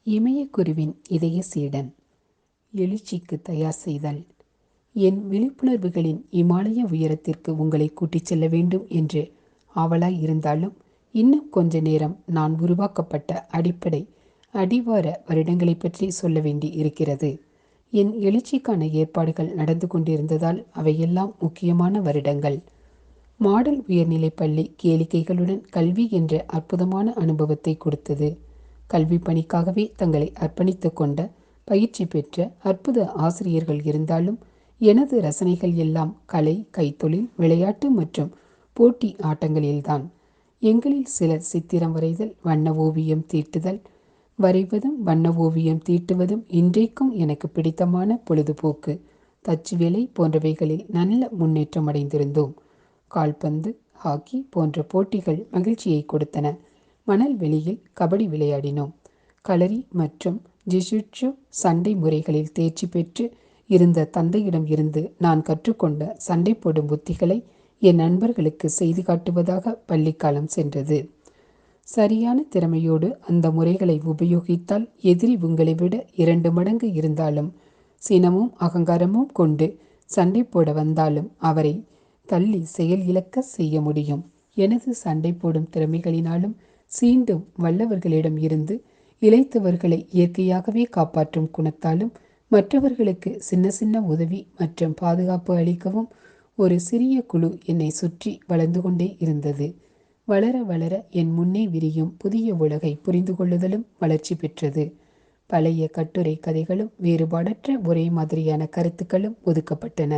இமயக்குருவின் இதய சீடன். எழுச்சிக்கு தயார் செய்தல். என் விழிப்புணர்வுகளின் இமாலய உயரத்திற்கு உங்களை கூட்டிச் செல்ல வேண்டும் என்று ஆவலாய் இருந்தாலும், இன்னும் கொஞ்ச நேரம் நான் உருவாக்கப்பட்ட அடிப்படை அடிவார வருடங்களை பற்றி சொல்ல வேண்டி இருக்கிறது. என் எழுச்சிக்கான ஏற்பாடுகள் நடந்து கொண்டிருந்ததால் அவையெல்லாம் முக்கியமான வருடங்கள். மாடல் உயர்நிலைப் பள்ளி கேளிக்கைகளுடன் கல்வி என்ற அற்புதமான அனுபவத்தை கொடுத்தது. கல்வி பணிக்காகவே தங்களை அர்ப்பணித்து கொண்ட பயிற்சி பெற்ற அற்புத ஆசிரியர்கள் இருந்தாலும், எனது ரசனைகள் எல்லாம் கலை, கைத்தொழில், விளையாட்டு மற்றும் போட்டி ஆட்டங்களில்தான். எங்களில் சிலர் சித்திரம் வரைதல், வண்ண ஓவியம் தீட்டுதல் வரைவதும் வண்ண ஓவியம் தீட்டுவதும் இன்றைக்கும் எனக்கு பிடித்தமான பொழுதுபோக்கு, தச்சு வேலை போன்றவைகளில் நல்ல முன்னேற்றம் அடைந்திருந்தோம். கால்பந்து, ஹாக்கி போன்ற போட்டிகள் மகிழ்ச்சியை கொடுத்தன. மணல் வெளியில் கபடி விளையாடினோம். களரி மற்றும் ஜிஜுட்சு சண்டை முறைகளில் தேர்ச்சி பெற்று இருந்த தந்தையிடம் இருந்து நான் கற்றுக்கொண்ட சண்டை போடும் புத்திகளை என் நண்பர்களுக்கு செய்து காட்டுவதாக பள்ளிக்காலம் சென்றது. சரியான திறமையோடு அந்த முறைகளை உபயோகித்தால் எதிரி உங்களை விட 2 மடங்கு இருந்தாலும், சினமும் அகங்காரமும் கொண்டு சண்டை போட வந்தாலும் அவரை தள்ளி செயல் இழக்க செய்ய முடியும். எனது சண்டை போடும் திறமைகளினாலும் சீண்டும் வல்லவர்களிடம் இருந்து இளைத்தவர்களை இயற்கையாகவே காப்பாற்றும் குணத்தாலும் மற்றவர்களுக்கு சின்ன சின்ன உதவி மற்றும் பாதுகாப்பு அளிக்கவும் ஒரு சிறிய குழு என்னை சுற்றி வளர்ந்து கொண்டே இருந்தது. வளர வளர என் முன்னே விரியும் புதிய உலகை புரிந்து கொள்ளுதலும் வளர்ச்சி பெற்றது. பழைய கட்டுரை கதைகளும் வேறுபாடற்ற ஒரே மாதிரியான கருத்துக்களும் ஒதுக்கப்பட்டன.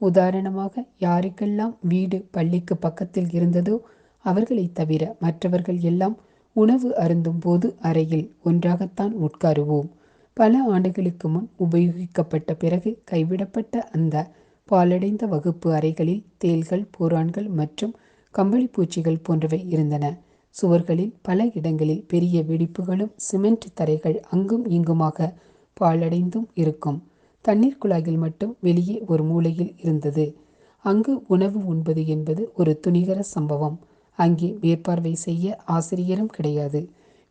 உதாரணமாக, யாருக்கெல்லாம் வீடு பள்ளிக்கு பக்கத்தில் இருந்ததோ அவர்களைத் தவிர மற்றவர்கள் எல்லாம் உணவு அருந்தும் போது அறையில் ஒன்றாகத்தான் உட்காருவோம். பல ஆண்டுகளுக்கு முன் உபயோகிக்கப்பட்ட பிறகு கைவிடப்பட்ட அந்த பாழடைந்த வகுப்பு அறைகளில் தேள்கள், பூரான்கள் மற்றும் கம்பளிப்பூச்சிகள் போன்றவை இருந்தன. சுவர்களில் பல இடங்களில் பெரிய வெடிப்புகளும் சிமெண்ட் தரைகள் அங்கும் இங்குமாக பாழடைந்தும் இருக்கும். தண்ணீர் குழாயில் மட்டும் வெளியே ஒரு மூலையில் இருந்தது. அங்கு உணவு உண்பது என்பது ஒரு துணிகர சம்பவம். அங்கே மேற்பார்வை செய்ய ஆசிரியரும் கிடையாது.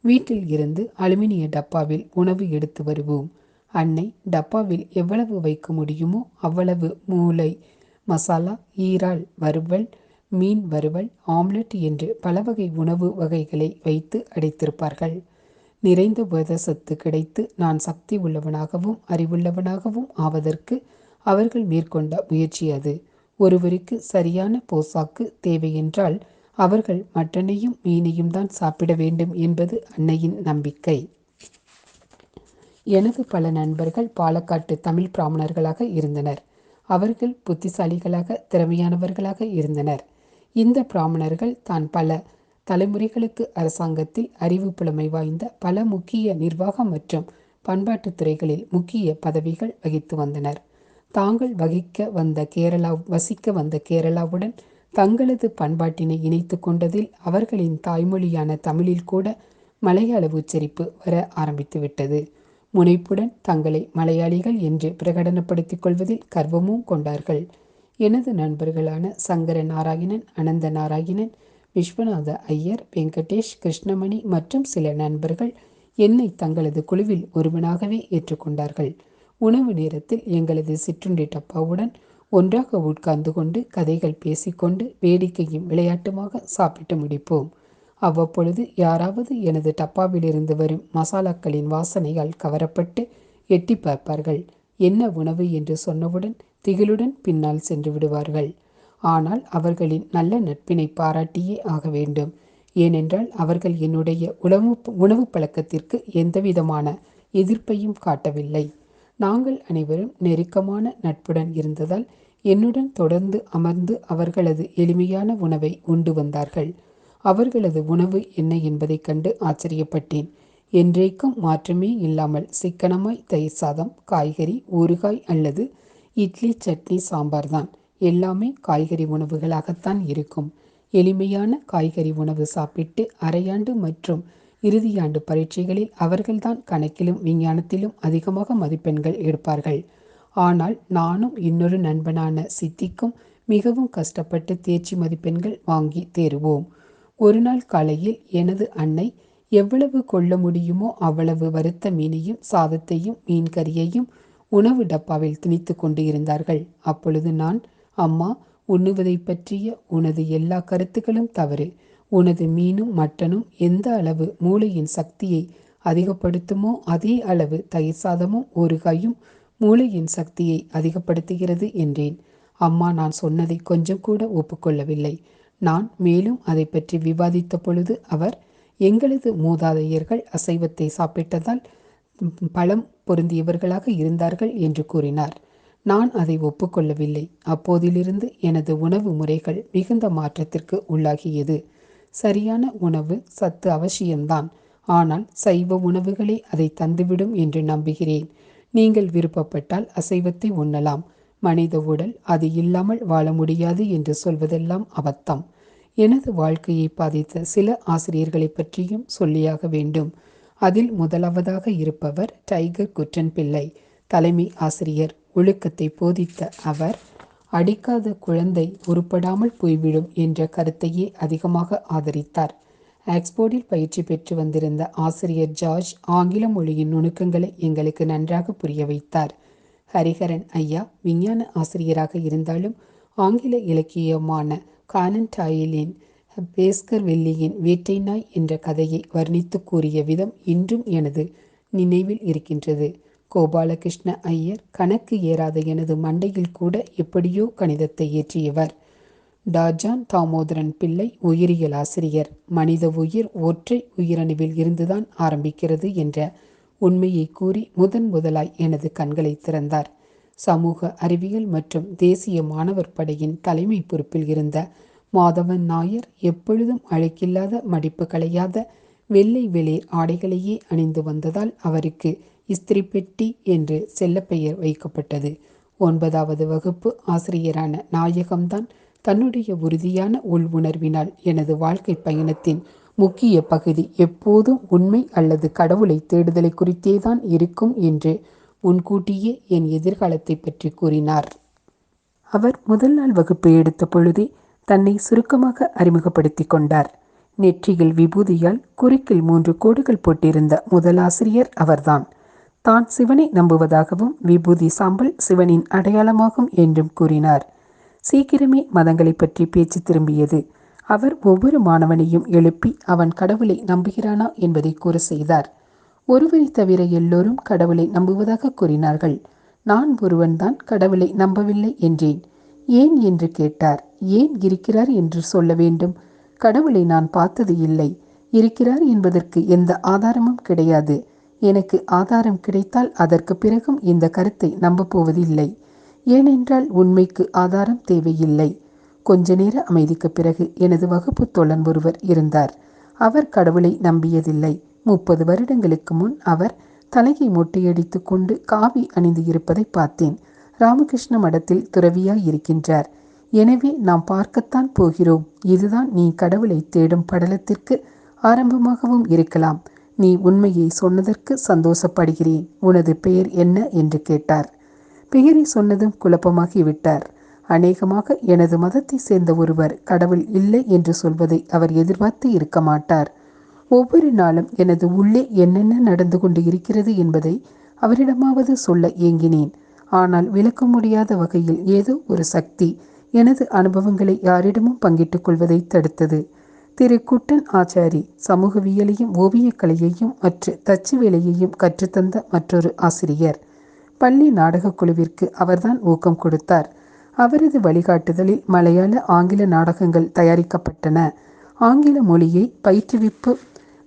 வீட்டில் இருந்து அலுமினிய டப்பாவில் உணவு எடுத்து வருவோம். அன்னை டப்பாவில் எவ்வளவு வைக்க முடியுமோ அவ்வளவு மூளை மசாலா, ஈரால் வறுவல், மீன் வறுவல், ஆம்லெட் என்று பல வகை உணவு வகைகளை வைத்து அடைத்திருப்பார்கள். நிறைந்த புரதச்சத்து கிடைத்து நான் சக்தி உள்ளவனாகவும் அறிவுள்ளவனாகவும் ஆவதற்கு அவர்கள் மேற்கொண்ட முயற்சி அது. ஒருவருக்கு சரியான போசாக்கு தேவையென்றால் அவர்கள் மட்டனையும் மீனையும் தான் சாப்பிட வேண்டும் என்பது அன்னையின் நம்பிக்கை. எனது பல நண்பர்கள் பாலக்காட்டு தமிழ் பிராமணர்களாக இருந்தனர். அவர்கள் புத்திசாலிகளாக, திறமையானவர்களாக இருந்தனர். இந்த பிராமணர்கள் தான் பல தலைமுறைகளுக்கு அரசாங்கத்தில் அறிவு புலமை வாய்ந்த பல முக்கிய நிர்வாக மற்றும் பண்பாட்டு துறைகளில் முக்கிய பதவிகள் வகித்து வந்தனர். தாங்கள் வசிக்க வந்த கேரளாவுடன் தங்களது பண்பாட்டினை இணைத்து கொண்டதில் அவர்களின் தாய்மொழியான தமிழில் கூட மலையாள உச்சரிப்பு வர ஆரம்பித்து விட்டது. முனைப்புடன் தங்களை மலையாளிகள் என்று பிரகடனப்படுத்திக் கொள்வதில் கர்வமும் கொண்டார்கள். எனது நண்பர்களான சங்கர நாராயணன், அனந்த நாராயணன், விஸ்வநாத ஐயர், வெங்கடேஷ், கிருஷ்ணமணி மற்றும் சில நண்பர்கள் என்னை தங்களது குழுவில் ஒருவனாகவே ஏற்றுக்கொண்டார்கள். உணவு நேரத்தில் எங்களது சிற்றுண்டி டப்பாவுடன் ஒன்றாக உட்கார்ந்து கொண்டு கதைகள் பேசிக்கொண்டு வேடிக்கையும் விளையாட்டுமாக சாப்பிட்டு முடிப்போம். அவ்வப்பொழுது யாராவது எனது டப்பாவிலிருந்து வரும் மசாலாக்களின் வாசனையால் கவரப்பட்டு எட்டி பார்ப்பார்கள். என்ன உணவு என்று சொன்னவுடன் திகிலுடன் பின்னால் சென்று விடுவார்கள். ஆனால் அவர்களின் நல்ல நட்பினை பாராட்டியே ஆக வேண்டும். ஏனென்றால் அவர்கள் என்னுடைய உணவு பழக்கத்திற்கு எந்தவிதமான எதிர்ப்பையும் காட்டவில்லை. நாங்கள் அனைவரும் நெருக்கமான நட்புடன் இருந்ததால் என்னுடன் தொடர்ந்து அமர்ந்து அவர்களது எளிமையான உணவை உண்டு வந்தார்கள். அவர்களது உணவு என்ன என்பதைக் கண்டு ஆச்சரியப்பட்டேன். என்றைக்கும் மாற்றமே இல்லாமல் சிக்கனமாய் தயிர் சாதம், காய்கறி, ஊறுகாய் அல்லது இட்லி, சட்னி, சாம்பார் தான். எல்லாமே காய்கறி உணவுகளாகத்தான் இருக்கும். எளிமையான காய்கறி உணவு சாப்பிட்டு அரையாண்டு மற்றும் இறுதியாண்டு பரீட்சைகளில் அவர்கள்தான் கணக்கிலும் விஞ்ஞானத்திலும் அதிகமாக மதிப்பெண்கள் எடுப்பார்கள். ஆனால் நானும் இன்னொரு நண்பனான சித்திக்கும் மிகவும் கஷ்டப்பட்டு தேர்ச்சி மதிப்பெண்கள் வாங்கி தேறுவோம். ஒரு நாள் காலையில் எனது அன்னை எவ்வளவு கொள்ள முடியுமோ அவ்வளவு வறுத்த மீனையும் சாதத்தையும் மீன் கறியையும் உணவு டப்பாவில் திணித்து கொண்டு இருந்தார்கள். அப்பொழுது நான், அம்மா, உண்ணுவதை பற்றிய உனது எல்லா கருத்துக்களும் தவறு. உனது மீனும் மட்டனும் எந்த அளவு மூளையின் சக்தியை அதிகப்படுத்துமோ அதே அளவு தயிர் சாதமும் ஊறுகாயும் மூளையின் சக்தியை அதிகப்படுத்துகிறது என்றேன். அம்மா நான் சொன்னதை கொஞ்சம் கூட ஒப்புக்கொள்ளவில்லை. நான் மேலும் அதை பற்றி விவாதித்த பொழுது அவர், எங்களது மூதாதையர்கள் அசைவத்தை சாப்பிட்டதால் பலம் பொருந்தியவர்களாக இருந்தார்கள் என்று கூறினார். நான் அதை ஒப்புக்கொள்ளவில்லை. அப்போதிலிருந்து எனது உணவு முறைகள் மிகுந்த மாற்றத்திற்கு உள்ளாகியது. சரியான உணவு சத்து அவசியம்தான், ஆனால் சைவ உணவுகளே அதை தந்துவிடும் என்று நம்புகிறேன். நீங்கள் விருப்பப்பட்டால் அசைவத்தை உண்ணலாம். மனித உடல் அது இல்லாமல் வாழ முடியாது என்று சொல்வதெல்லாம் அபத்தம். எனது வாழ்க்கையை பாதித்த சில ஆசிரியர்களை பற்றியும் சொல்லியாக வேண்டும். அதில் முதலாவதாக இருப்பவர் டைகர் குட்டன் பிள்ளை. தலைமை ஆசிரியர். ஒழுக்கத்தை போதித்த அவர், அடிக்காத குழந்தை உருப்படாமல் போய்விடும் என்ற கருத்தையே அதிகமாக ஆதரித்தார். ஆக்ஸ்போர்டில் பயிற்சி பெற்று வந்திருந்த ஆசிரியர் ஜார்ஜ் ஆங்கில மொழியின் நுணுக்கங்களை எங்களுக்கு நன்றாக புரிய வைத்தார். ஹரிஹரன் ஐயா விஞ்ஞான ஆசிரியராக இருந்தாலும் ஆங்கில இலக்கியமான கானன் டாயிலின் பேஸ்கர் வெல்லியின் வேட்டை நாய் என்ற கதையை வர்ணித்து கூறிய விதம் இன்றும் எனது நினைவில் இருக்கின்றது. கோபாலகிருஷ்ண ஐயர் கணக்கு ஏறாத எனது மண்டையில் கூட எப்படியோ கணிதத்தை ஏற்றியவர். டாஜான் தாமோதரன் பிள்ளை உயிரியல் ஆசிரியர். மனித உயிர் ஒற்றை உயிரணுவில் இருந்துதான் ஆரம்பிக்கிறது என்ற உண்மையை கூறி முதலாய் எனது கண்களை திறந்தார். சமூக அறிவியல் மற்றும் தேசிய மாணவர் படையின் தலைமை பொறுப்பில் இருந்த மாதவன் நாயர் எப்பொழுதும் அழுக்கில்லாத மடிப்பு களையாத வெள்ளை வெளிர் ஆடைகளையே அணிந்து வந்ததால் அவருக்கு இஸ்திரி பெட்டி என்று செல்லப்பெயர் வைக்கப்பட்டது. 9வது வகுப்பு ஆசிரியரான நாயகம்தான் தன்னுடைய உறுதியான உள் உணர்வினால் எனது வாழ்க்கை பயணத்தின் முக்கிய பகுதி எப்போதும் உண்மை அல்லது கடவுளை தேடுதலை குறித்தேதான் இருக்கும் என்று முன்கூட்டியே என் எதிர்காலத்தை பற்றி கூறினார். அவர் முதல் நாள் வகுப்பை எடுத்த பொழுதே தன்னை சுருக்கமாக அறிமுகப்படுத்தி கொண்டார். நெற்றியில் விபூதியால் குறுக்கில் 3 கோடுகள் போட்டிருந்த முதல் ஆசிரியர் அவர்தான். தான் சிவனை நம்புவதாகவும் விபூதி சாம்பல் சிவனின் அடையாளமாகும் என்றும் கூறினார். சீக்கிரமே மதங்களை பற்றி பேச்சு திரும்பியது. அவர் ஒவ்வொரு மாணவனையும் எழுப்பி அவன் கடவுளை நம்புகிறானா என்பதை கூற செய்தார். ஒருவரை தவிர எல்லோரும் கடவுளை நம்புவதாக கூறினார்கள். நான் ஒருவன்தான் கடவுளை நம்பவில்லை என்றேன். ஏன் என்று கேட்டார். ஏன் இருக்கிறார் என்று சொல்ல வேண்டும்? கடவுளை நான் பார்த்தது இல்லை. இருக்கிறார் என்பதற்கு எந்த ஆதாரமும் கிடையாது. எனக்கு ஆதாரம் கிடைத்தால் அதற்கு பிறகும் இந்த கருத்தை நம்ப போவதில்லை. ஏனென்றால் உண்மைக்கு ஆதாரம் தேவையில்லை. கொஞ்ச நேர அமைதிக்கு பிறகு எனது வகுப்பு தோழன் ஒருவர் இருந்தார். அவர் கடவுளை நம்பியதில்லை. 30 வருடங்களுக்கு முன் அவர் தலையை மொட்டையடித்து கொண்டு காவி அணிந்து இருப்பதை பார்த்தேன். ராமகிருஷ்ண மடத்தில் துறவியாய் இருக்கின்றார். எனவே நாம் பார்க்கத்தான் போகிறோம். இதுதான் நீ கடவுளை தேடும் படலத்திற்கு ஆரம்பமாகவும் இருக்கலாம். நீ உண்மையை சொன்னதற்கு சந்தோஷப்படுகிறேன். உனது பெயர் என்ன என்று கேட்டார். பெயரை சொன்னதும் குழப்பமாகிவிட்டார். அநேகமாக எனது மதத்தை சேர்ந்த ஒருவர் கடவுள் இல்லை என்று சொல்வதை அவர் எதிர்பார்த்து இருக்க மாட்டார். ஒவ்வொரு நாளும் எனது உள்ளே என்னென்ன நடந்து கொண்டு இருக்கிறது என்பதை அவரிடமாவது சொல்ல ஏங்கினேன். ஆனால் விளக்க முடியாத வகையில் ஏதோ ஒரு சக்தி எனது அனுபவங்களை யாரிடமும் பங்கிட்டுக் கொள்வதை தடுத்தது. திரு குட்டன் ஆச்சாரி சமூகவியலையும் ஓவியக்கலையையும் மற்ற தச்சு வேலையையும் கற்றுத்தந்த மற்றொரு ஆசிரியர். பள்ளி நாடகக் குழுவிற்கு அவர்தான் ஊக்கம் கொடுத்தார். அவரது வழிகாட்டுதலில் மலையாள ஆங்கில நாடகங்கள் தயாரிக்கப்பட்டன. ஆங்கில மொழியை பயிற்றுவிப்பு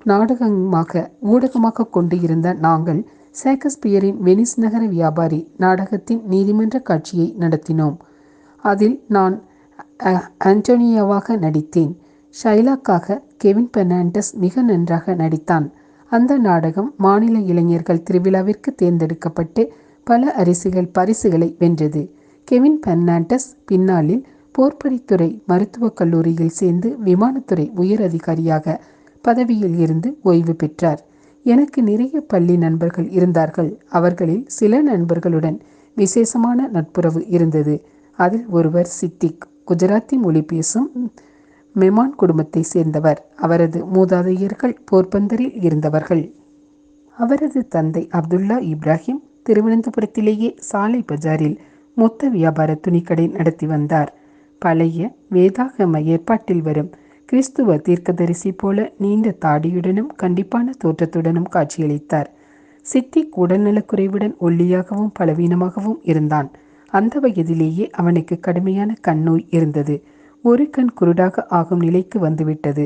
நாடகமாக ஊடகமாக கொண்டு இருந்த நாங்கள் ஷேக்ஸ்பியரின் வெனிஸ் நகர வியாபாரி நாடகத்தின் நீதிமன்ற காட்சியை நடத்தினோம். அதில் நான் ஆண்டோனியாவாக நடித்தேன். ஷைலாக்காக கெவின் பெர்னாண்டஸ் மிக நன்றாக நடித்தான். அந்த நாடகம் மாநில இளைஞர்கள் திருவிழாவிற்கு தேர்ந்தெடுக்கப்பட்டு பல பரிசுகளை வென்றது. கெவின் பெர்னாண்டஸ் பின்னாளில் போர்ப்படைத்துறை மருத்துவக் கல்லூரியில் சேர்ந்து விமானத்துறை உயர் அதிகாரியாக பதவியில் இருந்து ஓய்வு பெற்றார். எனக்கு நிறைய பள்ளி நண்பர்கள் இருந்தார்கள். அவர்களில் சில நண்பர்களுடன் விசேஷமான நட்புறவு இருந்தது. அதில் ஒருவர் சித்திக், குஜராத்தி மொழி பேசும் மெமான் குடும்பத்தை சேர்ந்தவர். அவரது மூதாதையர்கள் போர்பந்தரில் இருந்தவர்கள். அவரது தந்தை அப்துல்லா இப்ராஹிம் திருவனந்தபுரத்திலேயே சாலை பஜாரில் மொத்த வியாபார துணிக்கடை நடத்தி வந்தார். பழைய வேதாகம ஏற்பாட்டில் வரும் கிறிஸ்துவ தீர்க்கதரிசி போல நீண்ட தாடியுடனும் கண்டிப்பான தோற்றத்துடனும் காட்சியளித்தார். சித்திக் உடல்நலக்குறைவுடன் ஒல்லியாகவும் பலவீனமாகவும் இருந்தான். அந்த வயதிலேயே அவனுக்கு கடுமையான கண் நோய் இருந்தது. ஒரு கண் குருடாக ஆகும் நிலைக்கு வந்துவிட்டது.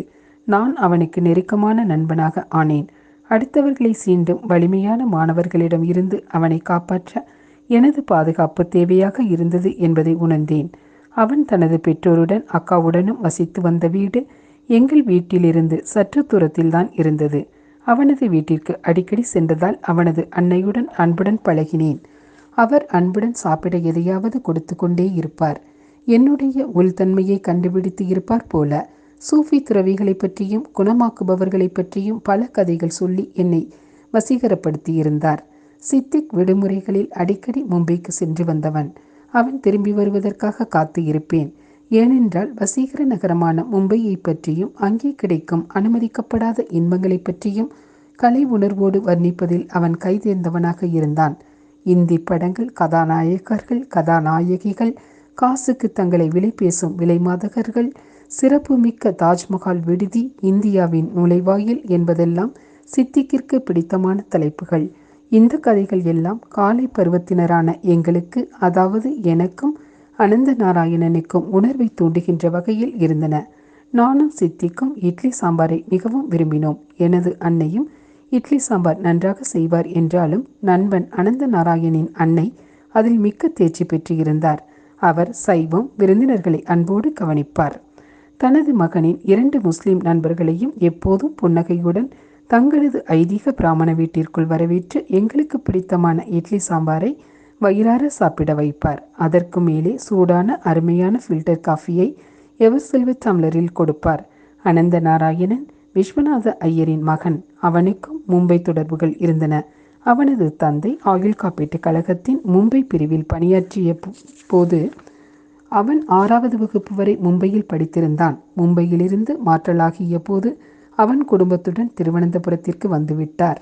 நான் அவனுக்கு நெருக்கமான நண்பனாக ஆனேன். அடுத்தவர்களை சீண்டும் வலிமையான மாணவர்களிடம் இருந்து அவனை காப்பாற்ற எனது பாதுகாப்பு தேவையாக இருந்தது என்பதை உணர்ந்தேன். அவன் தனது பெற்றோருடன் அக்காவுடனும் வசித்து வந்த வீடு எங்கள் வீட்டிலிருந்து சற்று தூரத்தில்தான் இருந்தது. அவனது வீட்டிற்கு அடிக்கடி சென்றதால் அவனது அன்னையுடன் அன்புடன் பழகினேன். அவர் அன்புடன் சாப்பிட எதையாவது கொடுத்து கொண்டே இருப்பார். என்னுடைய உள்தன்மையை கண்டுபிடித்து இருப்பார் போல. சூஃபி துறவிகளை பற்றியும் குணமாக்குபவர்களை பற்றியும் பல கதைகள் சொல்லி என்னை வசீகரப்படுத்தி இருந்தார். சித்திக் விடுமுறைகளில் அடிக்கடி மும்பைக்கு சென்று வந்தவன். அவன் திரும்பி வருவதற்காக காத்து இருப்பேன். ஏனென்றால் வசீகர நகரமான மும்பையை பற்றியும் அங்கே கிடைக்கும் அனுமதிக்கப்படாத இன்பங்களை பற்றியும் கலை உணர்வோடு வர்ணிப்பதில் அவன் கைதேர்ந்தவனாக இருந்தான். இந்தி படங்கள், கதாநாயகர்கள், கதாநாயகிகள், காசுக்கு தங்களை விலை பேசும் விலைமாதகர்கள், சிறப்புமிக்க தாஜ்மஹால் விடுதி, இந்தியாவின் நுழைவாயில் என்பதெல்லாம் சித்திக்கிற்கு பிடித்தமான தலைப்புகள். இந்த கதைகள் எல்லாம் காலை பருவத்தினரான எங்களுக்கு, அதாவது எனக்கும் அனந்த நாராயணனுக்கும் உணர்வை தூண்டுகின்ற வகையில் இருந்தன. நானும் சித்திக்கும் இட்லி சாம்பாரை மிகவும் விரும்பினோம். எனது அன்னையும் இட்லி சாம்பார் நன்றாக செய்வார் என்றாலும் நண்பன் அனந்த நாராயணின் அன்னை அதில் மிக்க தேர்ச்சி பெற்று இருந்தார். அவர் சைவம், விருந்தினர்களை அன்போடு கவனிப்பார். தனது மகனின் 2 முஸ்லிம் நண்பர்களையும் எப்போதும் புன்னகையுடன் தங்களது ஐதீக பிராமண வீட்டிற்குள் வரவேற்று எங்களுக்கு பிடித்தமான இட்லி சாம்பாரை வயிறார சாப்பிட வைப்பார். அதற்கு மேலே சூடான அருமையான ஃபில்டர் காஃபியை எவர் சில்வர் டம்ளரில் கொடுப்பார். அனந்த நாராயணன் விஸ்வநாத ஐயரின் மகன். அவனுக்கும் மும்பை தொடர்புகள் இருந்தன. அவனது தந்தை ஆயுள் காப்பீட்டு கழகத்தின் மும்பை பிரிவில் பணியாற்றிய போது அவன் 6வது வகுப்பு வரை மும்பையில் படித்திருந்தான். மும்பையிலிருந்து மாற்றலாகிய போது அவன் குடும்பத்துடன் திருவனந்தபுரத்திற்கு வந்துவிட்டார்.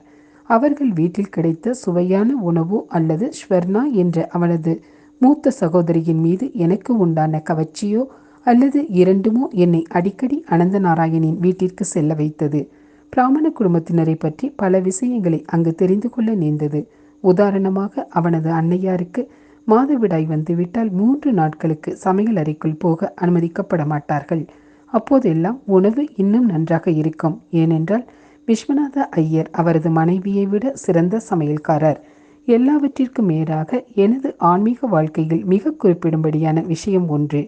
அவர்கள் வீட்டில் கிடைத்த சுவையான உணவோ அல்லது ஸ்வர்ணா என்ற அவனது மூத்த சகோதரியின் மீது எனக்கு உண்டான கவர்ச்சியோ அல்லது இரண்டுமோ என்னை அடிக்கடி அனந்த நாராயணின் வீட்டிற்கு செல்ல வைத்தது. பிராமண குடும்பத்தினரை பற்றி பல விஷயங்களை அங்கு தெரிந்து கொள்ள நேர்ந்தது. உதாரணமாக, அவனது அன்னையாருக்கு மாதவிடாய் வந்துவிட்டால் 3 நாட்களுக்கு சமையல் அறைக்குள் போக அனுமதிக்கப்பட மாட்டார்கள். அப்போதெல்லாம் உணவு இன்னும் நன்றாக இருக்கும். ஏனென்றால் விஸ்வநாத ஐயர் அவரது மனைவியை விட சிறந்த சமையல்காரர். எல்லாவற்றிற்கும் மேலாக எனது ஆன்மீக வாழ்க்கையில் மிக குறிப்பிடும்படியான விஷயம் ஒன்று.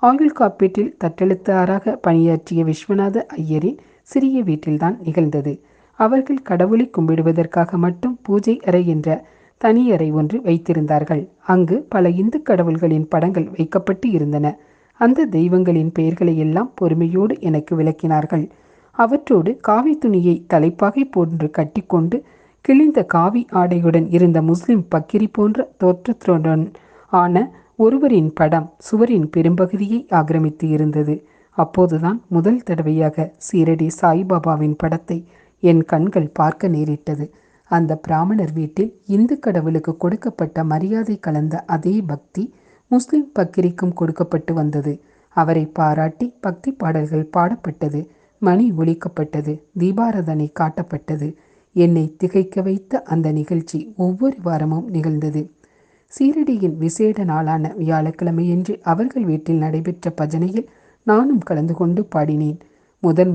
ஆயுள் காப்பீட்டில் தட்டெழுத்தாராக பணியாற்றிய விஸ்வநாத ஐயரின் சிறிய வீட்டில்தான் நிகழ்ந்தது. அவர்கள் கடவுளை கும்பிடுவதற்காக மட்டும் பூஜை அறை என்ற தனி அறை ஒன்று வைத்திருந்தார்கள். அங்கு பல இந்து கடவுள்களின் படங்கள் வைக்கப்பட்டு இருந்தன. அந்த தெய்வங்களின் பெயர்களை எல்லாம் பொறுமையோடு எனக்கு விளக்கினார்கள். அவற்றோடு காவி துணியை தலைப்பாகை போன்று கட்டிக்கொண்டு கிழிந்த காவி ஆடையுடன் இருந்த முஸ்லிம் பக்கிரி போன்ற தோற்றத்துடன் ஆன ஒருவரின் படம் சுவரின் பெரும்பகுதியை ஆக்கிரமித்து இருந்தது. அப்போதுதான் முதல் தடவையாக சீரடி சாய்பாபாவின் படத்தை என் கண்கள் பார்க்க நேரிட்டது. அந்த பிராமணர் வீட்டில் இந்து கடவுளுக்கு கொடுக்கப்பட்ட மரியாதை கலந்த அதே பக்தி முஸ்லிம் பக்கிரிக்கும் கொடுக்கப்பட்டு வந்தது. அவரை பாராட்டி பக்தி பாடல்கள் பாடப்பட்டது, மணி ஒலிக்கப்பட்டது, தீபாராதனை காட்டப்பட்டது. என்னை திகைக்க வைத்த அந்த நிகழ்ச்சி ஒவ்வொரு வாரமும் நிகழ்ந்தது. சீரடியின் விசேட நாளான வியாழக்கிழமையன்று அவர்கள் வீட்டில் நடைபெற்ற பஜனையில் நானும் கலந்து கொண்டு பாடினேன்.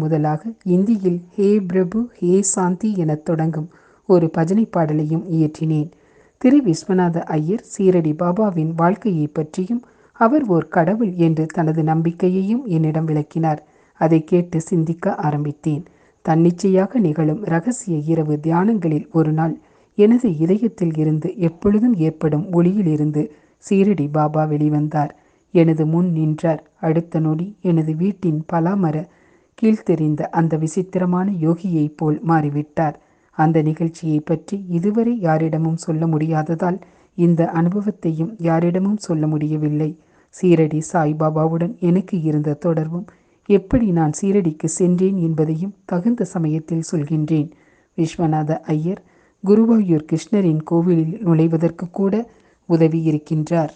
முதலாக இந்தியில் ஹே பிரபு ஹே சாந்தி எனத் தொடங்கும் ஒரு பஜனை பாடலையும் இயற்றினேன். திரு விஸ்வநாத ஐயர் சீரடி பாபாவின் வாழ்க்கையை பற்றியும் அவர் ஓர் கடவுள் என்று தனது நம்பிக்கையையும் என்னிடம் விளக்கினார். அதை கேட்டு சிந்திக்க ஆரம்பித்தேன். தன்னிச்சையாக நிகழும் இரகசிய இரவு தியானங்களில் ஒரு நாள் எனது இதயத்தில் இருந்து எப்பொழுதும் ஏற்படும் ஒளியிலிருந்து சீரடி பாபா வெளிவந்தார். எனது முன் நின்றார். அடுத்த நொடி எனது வீட்டின் பலாமர கீழ்த்தெறிந்த அந்த விசித்திரமான யோகியைப் போல் மாறிவிட்டார். அந்த நிகழ்ச்சியை பற்றி இதுவரை யாரிடமும் சொல்ல முடியாததால் இந்த அனுபவத்தையும் யாரிடமும் சொல்ல முடியவில்லை. சீரடி சாய்பாபாவுடன் எனக்கு இருந்த தொடர்பும் எப்படி நான் சீரடிக்கு சென்றேன் என்பதையும் தகுந்த சமயத்தில் சொல்கின்றேன். விஸ்வநாத ஐயர் குருவாயூர் கிருஷ்ணரின் கோவிலில் நுழைவதற்கு கூட உதவி இருக்கின்றார்.